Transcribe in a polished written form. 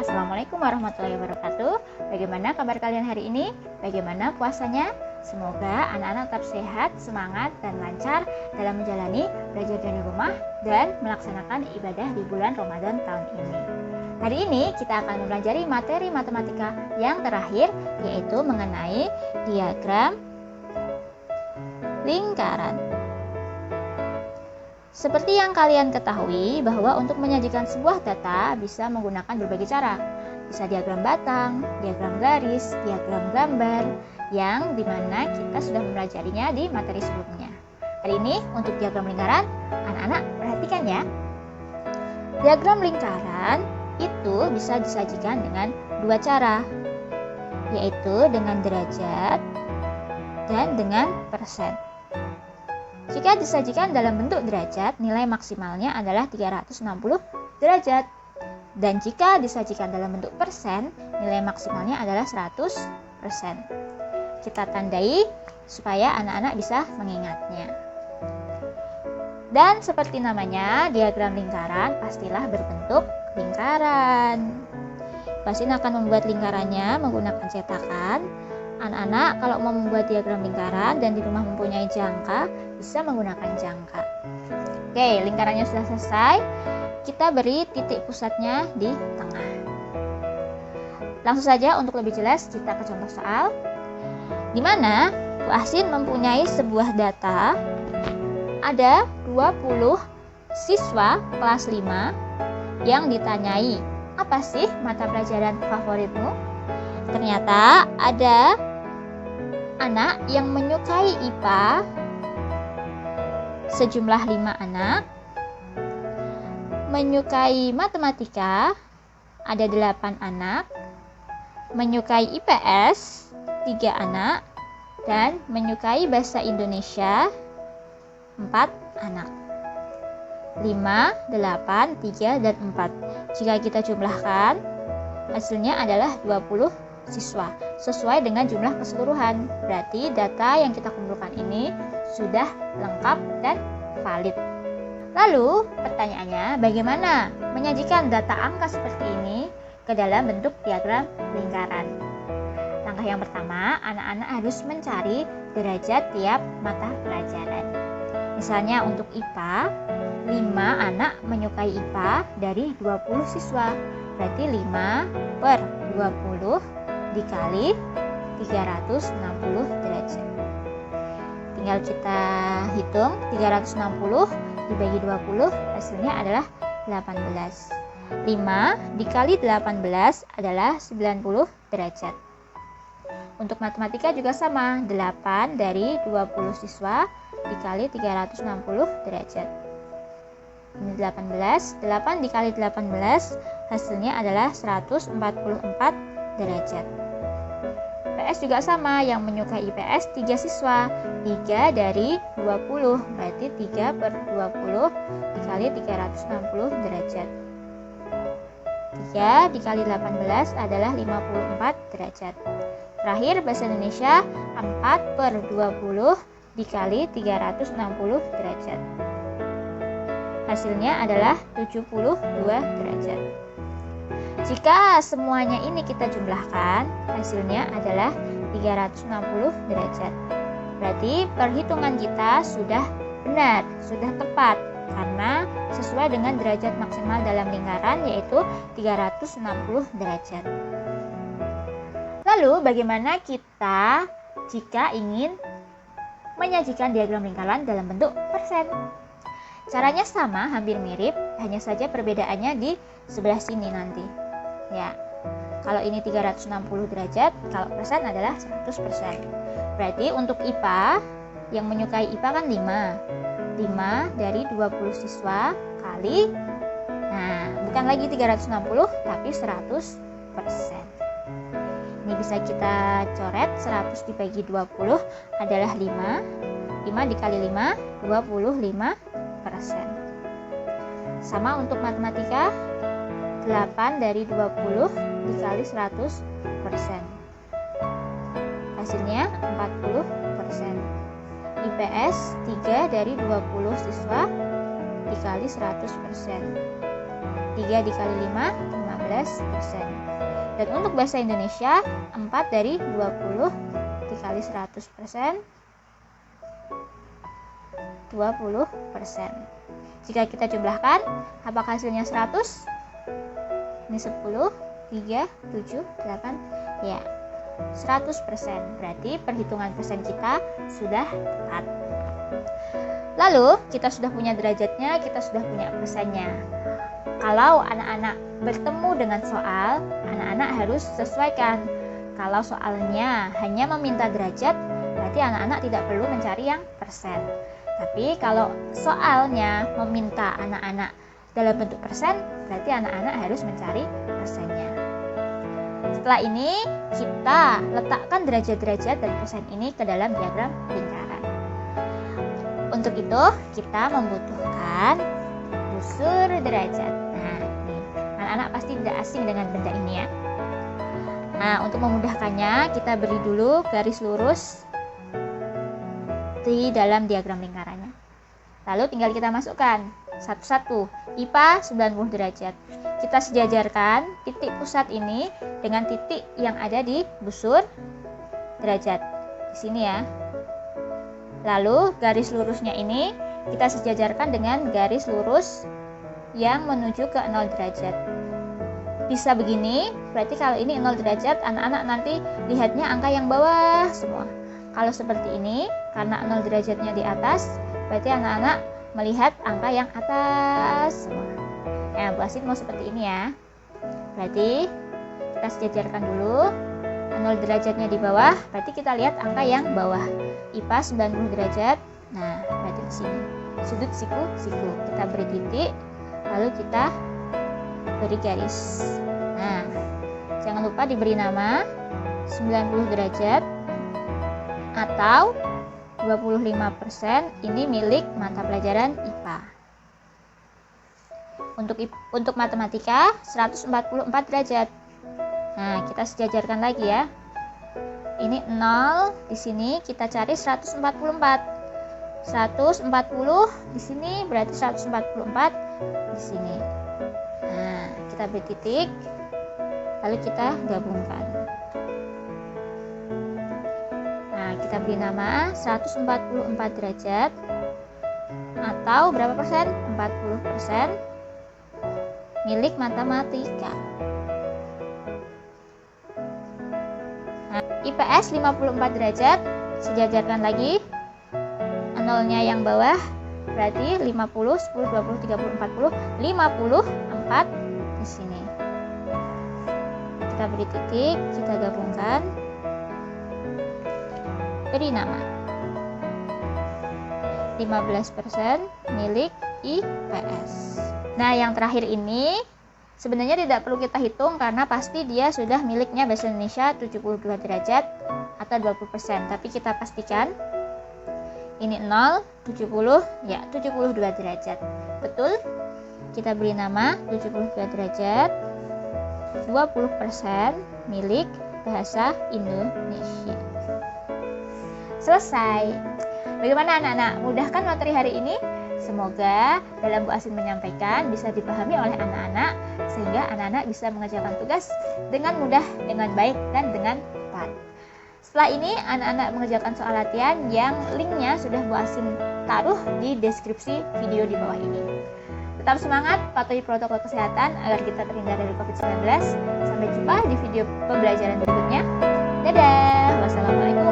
Assalamualaikum warahmatullahi wabarakatuh. Bagaimana kabar kalian hari ini? Bagaimana puasanya? Semoga anak-anak tetap sehat, semangat, dan lancar dalam menjalani belajar dari rumah dan melaksanakan ibadah di bulan Ramadan tahun ini. Hari ini kita akan mempelajari materi matematika yang terakhir, yaitu mengenai diagram lingkaran. Seperti yang kalian ketahui bahwa untuk menyajikan sebuah data bisa menggunakan berbagai cara. Bisa diagram batang, diagram garis, diagram gambar, yang dimana kita sudah mempelajarinya di materi sebelumnya. Hari ini untuk diagram lingkaran, anak-anak perhatikan ya. Diagram lingkaran itu bisa disajikan dengan dua cara, yaitu dengan derajat dan dengan persen. Jika disajikan dalam bentuk derajat, nilai maksimalnya adalah 360 derajat. Dan jika disajikan dalam bentuk persen, nilai maksimalnya adalah 100%. Kita tandai supaya anak-anak bisa mengingatnya. Dan seperti namanya, diagram lingkaran pastilah berbentuk lingkaran. Pasin akan membuat lingkarannya menggunakan cetakan. Anak-anak kalau mau membuat diagram lingkaran dan di rumah mempunyai jangka, bisa menggunakan jangka. Oke, lingkarannya sudah selesai. Kita beri titik pusatnya di tengah. Langsung saja untuk lebih jelas kita ke contoh soal, di mana Bu Asin mempunyai sebuah data. Ada 20 siswa kelas 5 yang ditanyai, apa sih mata pelajaran favoritmu? Ternyata ada anak yang menyukai IPA sejumlah 5 anak, menyukai matematika ada 8 anak, menyukai IPS 3 anak, dan menyukai bahasa Indonesia 4 anak. 5, 8, 3, dan 4. Jika kita jumlahkan, hasilnya adalah 20 siswa sesuai dengan jumlah keseluruhan. Berarti data yang kita kumpulkan ini sudah lengkap dan valid. Lalu pertanyaannya, bagaimana menyajikan data angka seperti ini ke dalam bentuk diagram lingkaran? Langkah yang pertama, anak-anak harus mencari derajat tiap mata pelajaran. Misalnya untuk IPA, 5 anak menyukai IPA dari 20 siswa. Berarti 5 per 20 dikali 360 derajat. Tinggal kita hitung, 360 dibagi 20 hasilnya adalah 18. 5 dikali 18 adalah 90 derajat. Untuk matematika juga sama, 8 dari 20 siswa dikali 360 derajat. Ini 18, 8 dikali 18 hasilnya adalah 144 derajat. IPS juga sama, yang menyukai IPS 3 siswa, 3 dari 20, berarti 3 per 20 dikali 360 derajat. 3 dikali 18 adalah 54 derajat. Terakhir bahasa Indonesia, 4 per 20 dikali 360 derajat. Hasilnya adalah 72 derajat. Jika semuanya ini kita jumlahkan, hasilnya adalah 360 derajat. Berarti perhitungan kita sudah benar, sudah tepat, karena sesuai dengan derajat maksimal dalam lingkaran, yaitu 360 derajat. Lalu bagaimana kita jika ingin menyajikan diagram lingkaran dalam bentuk persen? Caranya sama, hampir mirip, hanya saja perbedaannya di sebelah sini nanti. Ya, kalau ini 360 derajat, kalau persen adalah 100%. Berarti untuk IPA, yang menyukai IPA kan 5. 5 dari 20 siswa kali, nah bukan lagi 360, tapi 100%. Ini bisa kita coret, 100 dibagi 20 adalah 5. 5 dikali 5, 25%. Sama untuk matematika, 8 dari 20 dikali 100%. Hasilnya 40%. IPS 3 dari 20 siswa dikali 100%. 3 dikali 5, 15%. Dan untuk bahasa Indonesia, 4 dari 20 dikali 100%, 20%. Jika kita jumlahkan, apakah hasilnya 100? Ini 10, 3, 7, 8, ya 100%. Berarti perhitungan persen kita sudah tepat. Lalu kita sudah punya derajatnya, kita sudah punya persennya. Kalau anak-anak bertemu dengan soal, anak-anak harus sesuaikan. Kalau soalnya hanya meminta derajat, berarti anak-anak tidak perlu mencari yang persen. Tapi kalau soalnya meminta anak-anak dalam bentuk persen, berarti anak-anak harus mencari persennya. Setelah ini, kita letakkan derajat-derajat dan persen ini ke dalam diagram lingkaran. Untuk itu, kita membutuhkan busur derajat. Nah, ini anak-anak pasti tidak asing dengan benda ini ya. Nah, untuk memudahkannya, kita beri dulu garis lurus di dalam diagram lingkarannya. Lalu tinggal kita masukkan satu-satu. IPA 90 derajat. Kita sejajarkan titik pusat ini dengan titik yang ada di busur derajat. Di sini ya. Lalu garis lurusnya ini kita sejajarkan dengan garis lurus yang menuju ke 0 derajat. Bisa begini, berarti kalau ini 0 derajat, anak-anak nanti lihatnya angka yang bawah semua. Kalau seperti ini, karena 0 derajatnya di atas, berarti anak-anak melihat angka yang atas semua. Nah, Bu Asin mau seperti ini ya. Berarti kita sejajarkan dulu. 0 derajatnya di bawah, berarti kita lihat angka yang bawah. IPA 90 derajat. Nah, berarti di sini. Sudut siku. Kita beri titik, lalu kita beri garis. Nah, jangan lupa diberi nama 90 derajat atau 25% ini milik mata pelajaran IPA. Untuk matematika 144 derajat. Nah, kita sejajarkan lagi ya. Ini 0, di sini kita cari 144. 140 di sini berarti 144 di sini. Nah, kita beri titik, lalu kita gabungkan. Nah, kita beri nama 144 derajat atau berapa persen? 40% milik matematika. Nah, IPS 54 derajat, sejajarkan lagi. Nolnya yang bawah berarti 50, 10, 20, 30, 40, 54 di sini. Kita beri titik, kita gabungkan. Beri nama 15% milik IPS. Nah, yang terakhir ini sebenarnya tidak perlu kita hitung karena pasti dia sudah miliknya bahasa Indonesia 72 derajat atau 20%. Tapi kita pastikan ini 0, 70, ya 72 derajat. Betul? Kita beri nama 72 derajat, 20% milik bahasa Indonesia. Selesai. Bagaimana anak-anak? Mudahkan materi hari ini? Semoga dalam Bu Asin menyampaikan bisa dipahami oleh anak-anak sehingga anak-anak bisa mengerjakan tugas dengan mudah, dengan baik, dan dengan tepat. Setelah ini anak-anak mengerjakan soal latihan yang linknya sudah Bu Asin taruh di deskripsi video di bawah ini. Tetap semangat, patuhi protokol kesehatan agar kita terhindar dari COVID-19. Sampai jumpa di video pembelajaran berikutnya. Dadah, wassalamualaikum.